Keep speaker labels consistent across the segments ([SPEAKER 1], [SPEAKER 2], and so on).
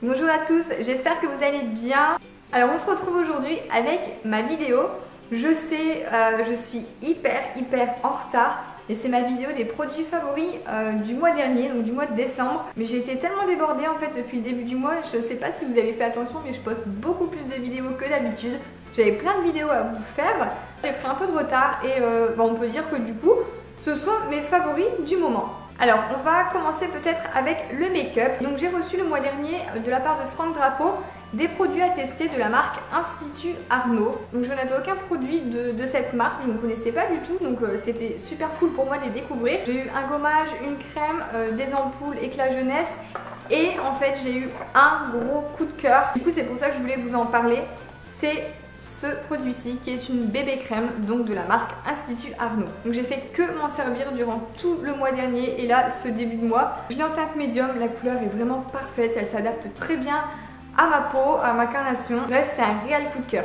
[SPEAKER 1] Bonjour à tous, j'espère que vous allez bien. Alors on se retrouve aujourd'hui avec ma vidéo. Je sais, je suis hyper en retard. Et c'est ma vidéo des produits favoris du mois dernier, donc du mois de décembre. Mais j'ai été tellement débordée en fait depuis le début du mois. Je sais pas si vous avez fait attention, mais je poste beaucoup plus de vidéos que d'habitude. J'avais plein de vidéos à vous faire. J'ai pris un peu de retard et on peut dire que du coup, ce sont mes favoris du moment. Alors, on va commencer peut-être avec le make-up. Donc j'ai reçu le mois dernier de la part de Franck Drapeau des produits à tester de la marque Institut Arnaud. Donc je n'avais aucun produit de cette marque, je ne connaissais pas du tout, donc c'était super cool pour moi de les découvrir. J'ai eu un gommage, une crème, des ampoules éclat jeunesse et en fait j'ai eu un gros coup de cœur. Du coup c'est pour ça que je voulais vous en parler. C'est ce produit-ci qui est une bébé crème donc de la marque Institut Arnaud. Donc j'ai fait que m'en servir durant tout le mois dernier et là ce début de mois. Je l'ai en teinte médium, la couleur est vraiment parfaite, elle s'adapte très bien à ma peau, à ma carnation. Bref, c'est un réel coup de cœur.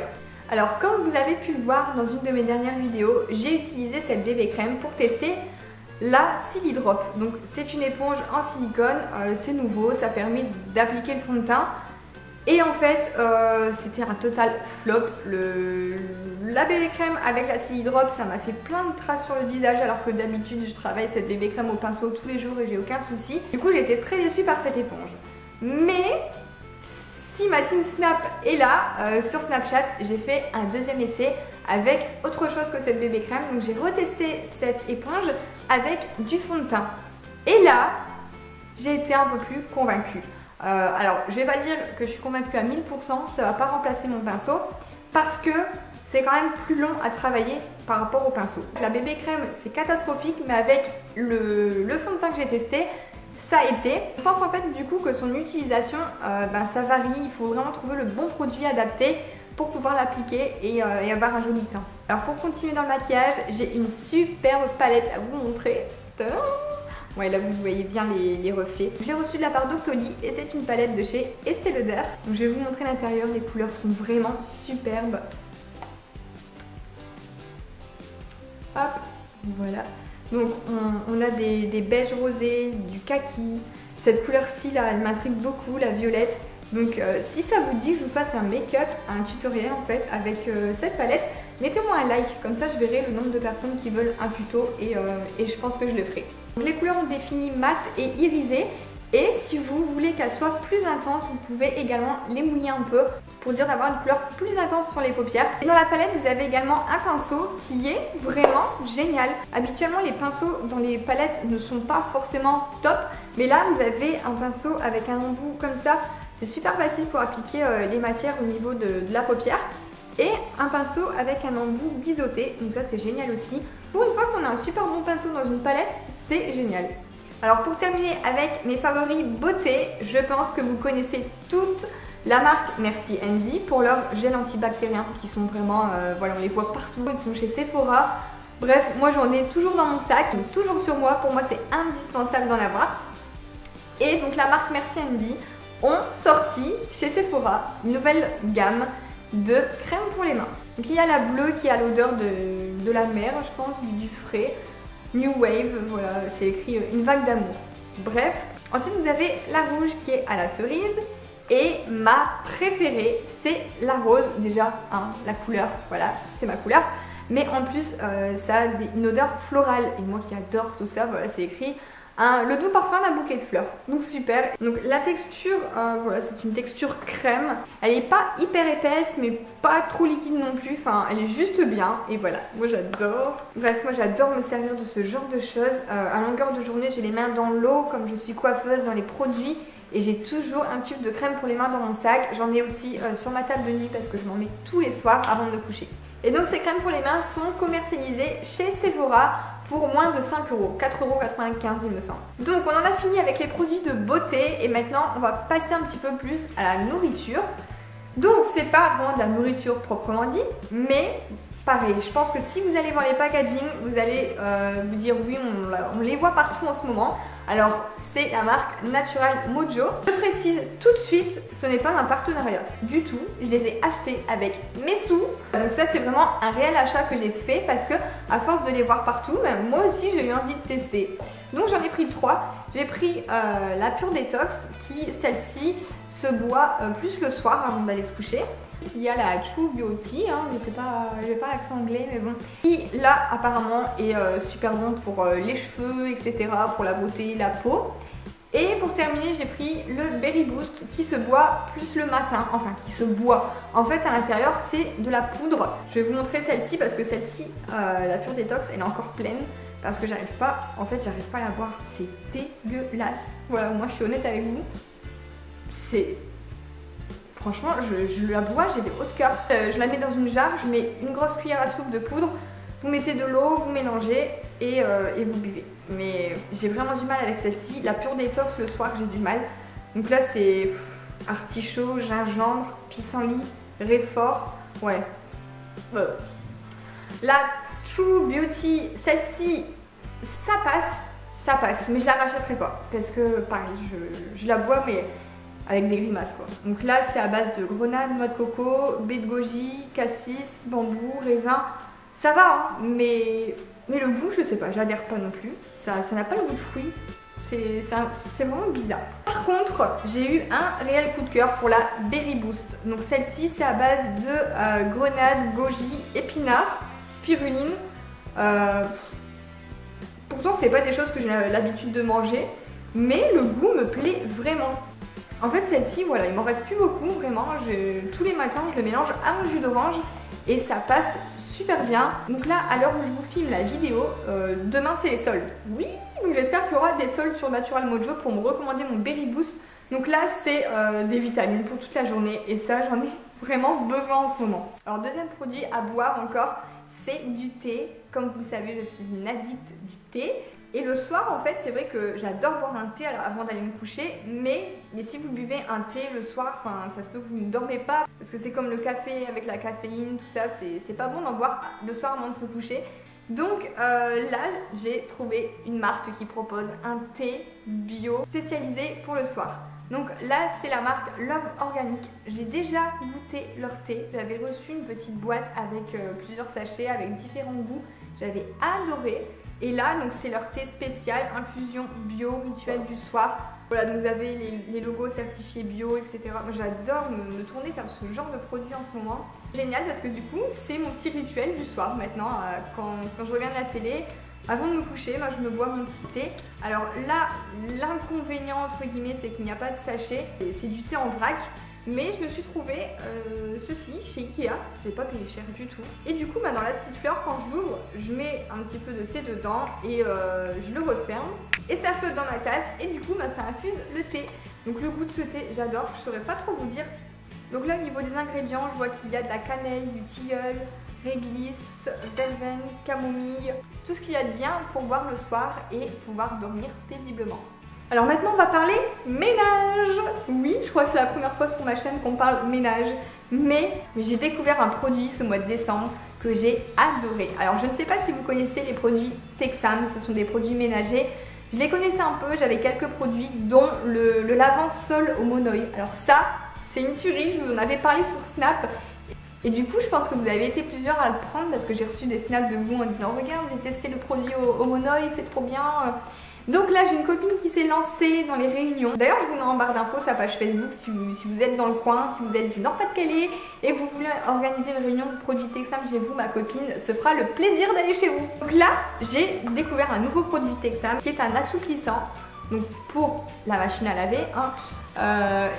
[SPEAKER 1] Alors comme vous avez pu le voir dans une de mes dernières vidéos, j'ai utilisé cette bébé crème pour tester la Silidrop. Donc c'est une éponge en silicone, c'est nouveau, ça permet d'appliquer le fond de teint. Et en fait, c'était un total flop. La bébé crème avec la Silidrop, ça m'a fait plein de traces sur le visage alors que d'habitude je travaille cette bébé crème au pinceau tous les jours et j'ai aucun souci. Du coup, j'ai été très déçue par cette éponge. Mais si ma team Snap est là, sur Snapchat, j'ai fait un deuxième essai avec autre chose que cette bébé crème. Donc j'ai retesté cette éponge avec du fond de teint. Et là, j'ai été un peu plus convaincue. Alors, je vais pas dire que je suis convaincue à 1000%, ça va pas remplacer mon pinceau parce que c'est quand même plus long à travailler par rapport au pinceau. La bébé crème, c'est catastrophique, mais avec le fond de teint que j'ai testé, ça a été. Je pense en fait du coup que son utilisation, ça varie, il faut vraiment trouver le bon produit adapté pour pouvoir l'appliquer et avoir un joli teint. Alors pour continuer dans le maquillage, j'ai une superbe palette à vous montrer. Ouais, là vous voyez bien les reflets. Je l'ai reçue de la part d'Octoly et c'est une palette de chez Estée Lauder. Donc je vais vous montrer l'intérieur, les couleurs sont vraiment superbes. Hop, voilà. Donc on a des beiges rosés, du kaki. Cette couleur-ci là, elle m'intrigue beaucoup, la violette. Donc si ça vous dit que je vous fasse un make-up, un tutoriel en fait avec cette palette, mettez-moi un like, comme ça je verrai le nombre de personnes qui veulent un tuto et je pense que je le ferai. Donc, les couleurs ont défini mat et irisé et si vous voulez qu'elles soient plus intenses, vous pouvez également les mouiller un peu pour dire d'avoir une couleur plus intense sur les paupières. Et dans la palette, vous avez également un pinceau qui est vraiment génial. Habituellement, les pinceaux dans les palettes ne sont pas forcément top, mais là, vous avez un pinceau avec un embout comme ça. C'est super facile pour appliquer les matières au niveau de la paupière. Et un pinceau avec un embout biseauté, donc ça c'est génial aussi. Pour une fois qu'on a un super bon pinceau dans une palette, c'est génial. Alors pour terminer avec mes favoris beauté, je pense que vous connaissez toute la marque Merci Andy pour leurs gels antibactériens qui sont vraiment, voilà, on les voit partout, ils sont chez Sephora. Bref, moi j'en ai toujours dans mon sac, donc toujours sur moi, pour moi c'est indispensable d'en avoir. Et donc la marque Merci Andy ont sorti chez Sephora une nouvelle gamme de crème pour les mains. Donc il y a la bleue qui a l'odeur de la mer, je pense, du frais. New Wave, voilà, c'est écrit une vague d'amour. Bref, ensuite vous avez la rouge qui est à la cerise. Et ma préférée, c'est la rose. Déjà, hein, la couleur, voilà, c'est ma couleur. Mais en plus, ça a une odeur florale. Et moi qui adore tout ça, voilà, c'est écrit le doux parfum d'un bouquet de fleurs. Donc super. Donc la texture, voilà, c'est une texture crème. Elle n'est pas hyper épaisse, mais pas trop liquide non plus. Enfin, elle est juste bien. Et voilà, moi j'adore. Bref, moi j'adore me servir de ce genre de choses. À longueur de journée, j'ai les mains dans l'eau, comme je suis coiffeuse, dans les produits. Et j'ai toujours un tube de crème pour les mains dans mon sac. J'en ai aussi sur ma table de nuit parce que je m'en mets tous les soirs avant de me coucher. Et donc ces crèmes pour les mains sont commercialisées chez Sephora pour moins de 5 €, 4,95 € il me semble. Donc on en a fini avec les produits de beauté et maintenant on va passer un petit peu plus à la nourriture. Donc c'est pas vraiment de la nourriture proprement dite, mais pareil, je pense que si vous allez voir les packaging, vous allez vous dire oui, on les voit partout en ce moment. Alors c'est la marque Natural Mojo. Je précise tout de suite, ce n'est pas un partenariat du tout. Je les ai achetés avec mes sous. Donc ça c'est vraiment un réel achat que j'ai fait parce que à force de les voir partout, ben, moi aussi j'ai eu envie de tester. Donc j'en ai pris 3. J'ai pris la Pure Détox qui, celle-ci, se boit plus le soir avant d'aller se coucher. Il y a la True Beauty, hein, je sais pas, j'ai pas l'accent anglais mais bon, qui là apparemment est super bon pour les cheveux, etc., pour la beauté, la peau. Et pour terminer, j'ai pris le Berry Boost qui se boit plus le matin, enfin qui se boit. En fait à l'intérieur c'est de la poudre. Je vais vous montrer celle-ci parce que celle-ci, la Pure Détox, elle est encore pleine. Parce que j'arrive pas, en fait j'arrive pas à la boire, c'est dégueulasse. Voilà, moi je suis honnête avec vous, c'est... Franchement, je la bois, j'ai des hauts de cœur. Je la mets dans une jarre, je mets une grosse cuillère à soupe de poudre, vous mettez de l'eau, vous mélangez et vous buvez. Mais j'ai vraiment du mal avec celle-ci. La Pure Détox, le soir, j'ai du mal. Donc là, c'est artichaut, gingembre, pissenlit, réfort. Ouais. La True Beauty, celle-ci, ça passe. Mais je la rachèterai pas. Parce que, pareil, je la bois, mais... avec des grimaces quoi. Donc là c'est à base de grenade, noix de coco, baie de goji, cassis, bambou, raisin. Ça va hein, mais le goût je sais pas, j'adhère pas non plus. Ça n'a pas le goût de fruits. C'est vraiment bizarre. Par contre, j'ai eu un réel coup de cœur pour la Berry Boost. Donc celle-ci c'est à base de grenade, goji, épinards, spiruline. Pourtant c'est pas des choses que j'ai l'habitude de manger, mais le goût me plaît vraiment. En fait celle-ci, voilà, il m'en reste plus beaucoup, vraiment, tous les matins je le mélange à mon jus d'orange et ça passe super bien. Donc là, à l'heure où je vous filme la vidéo, demain c'est les soldes. Oui, donc j'espère qu'il y aura des soldes sur Natural Mojo pour me recommander mon Berry Boost. Donc là c'est des vitamines pour toute la journée et ça j'en ai vraiment besoin en ce moment. Alors deuxième produit à boire encore, c'est du thé. Comme vous le savez, je suis une addict du thé. Et le soir, en fait, c'est vrai que j'adore boire un thé avant d'aller me coucher, mais si vous buvez un thé le soir, ça se peut que vous ne dormez pas, parce que c'est comme le café avec la caféine, tout ça, c'est pas bon d'en boire le soir avant de se coucher. Donc là, j'ai trouvé une marque qui propose un thé bio spécialisé pour le soir. Donc là, c'est la marque Love Organic. J'ai déjà goûté leur thé, j'avais reçu une petite boîte avec plusieurs sachets, avec différents goûts, j'avais adoré. Et là, donc c'est leur thé spécial, infusion bio, rituel du soir. Voilà, donc vous avez les logos certifiés bio, etc. Moi, j'adore me tourner vers ce genre de produit en ce moment. Génial parce que du coup, c'est mon petit rituel du soir maintenant. Quand je regarde la télé, avant de me coucher, moi je me bois mon petit thé. Alors là, l'inconvénient entre guillemets, c'est qu'il n'y a pas de sachet. C'est du thé en vrac. Mais je me suis trouvé ceci chez Ikea, je n'ai pas payé cher du tout. Et du coup, dans la petite fleur, quand je l'ouvre, je mets un petit peu de thé dedans et je le referme. Et ça flotte dans ma tasse et du coup, ça infuse le thé. Donc le goût de ce thé, j'adore, je ne saurais pas trop vous dire. Donc là, au niveau des ingrédients, je vois qu'il y a de la cannelle, du tilleul, réglisse, verveine, camomille. Tout ce qu'il y a de bien pour boire le soir et pouvoir dormir paisiblement. Alors maintenant on va parler ménage. Oui, je crois que c'est la première fois sur ma chaîne qu'on parle ménage. Mais j'ai découvert un produit ce mois de décembre que j'ai adoré. Alors je ne sais pas si vous connaissez les produits Texam, ce sont des produits ménagers. Je les connaissais un peu, j'avais quelques produits dont le lavant-sol au monoï. Alors ça, c'est une tuerie, je vous en avais parlé sur Snap. Et du coup, je pense que vous avez été plusieurs à le prendre parce que j'ai reçu des snaps de vous en disant « Regarde, j'ai testé le produit au monoï, c'est trop bien ». Donc là, j'ai une copine qui s'est lancée dans les réunions. D'ailleurs, je vous mets en barre d'infos sa page Facebook si vous êtes dans le coin, si vous êtes du Nord-Pas-de-Calais et que vous voulez organiser une réunion de produits Texam chez vous, ma copine se fera le plaisir d'aller chez vous. Donc là, j'ai découvert un nouveau produit Texam qui est un assouplissant. Donc pour la machine à laver,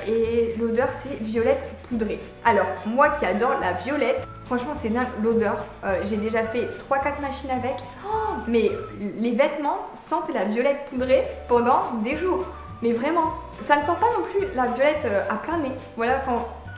[SPEAKER 1] et l'odeur c'est violette poudrée. Alors moi qui adore la violette, franchement c'est dingue l'odeur, j'ai déjà fait 3-4 machines avec, mais les vêtements sentent la violette poudrée pendant des jours. Mais vraiment, ça ne sent pas non plus la violette à plein nez. Voilà,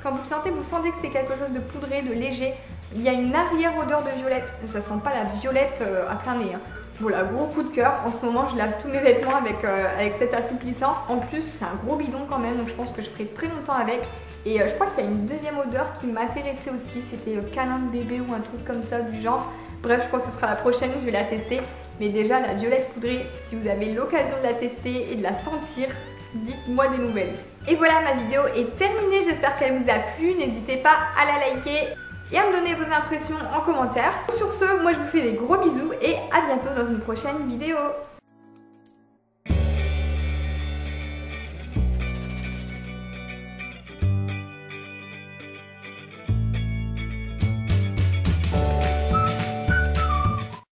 [SPEAKER 1] quand vous le sentez, vous sentez que c'est quelque chose de poudré, de léger. Il y a une arrière odeur de violette, ça sent pas la violette à plein nez. Voilà, gros coup de cœur. En ce moment, je lave tous mes vêtements avec cet assouplissant. En plus, c'est un gros bidon quand même, donc je pense que je ferai très longtemps avec. Et je crois qu'il y a une deuxième odeur qui m'intéressait aussi, c'était le câlin de bébé ou un truc comme ça du genre. Bref, je crois que ce sera la prochaine, je vais la tester. Mais déjà, la violette poudrée, si vous avez l'occasion de la tester et de la sentir, dites-moi des nouvelles. Et voilà, ma vidéo est terminée, j'espère qu'elle vous a plu. N'hésitez pas à la liker et à me donner vos impressions en commentaire. Sur ce, moi je vous fais des gros bisous et à bientôt dans une prochaine vidéo.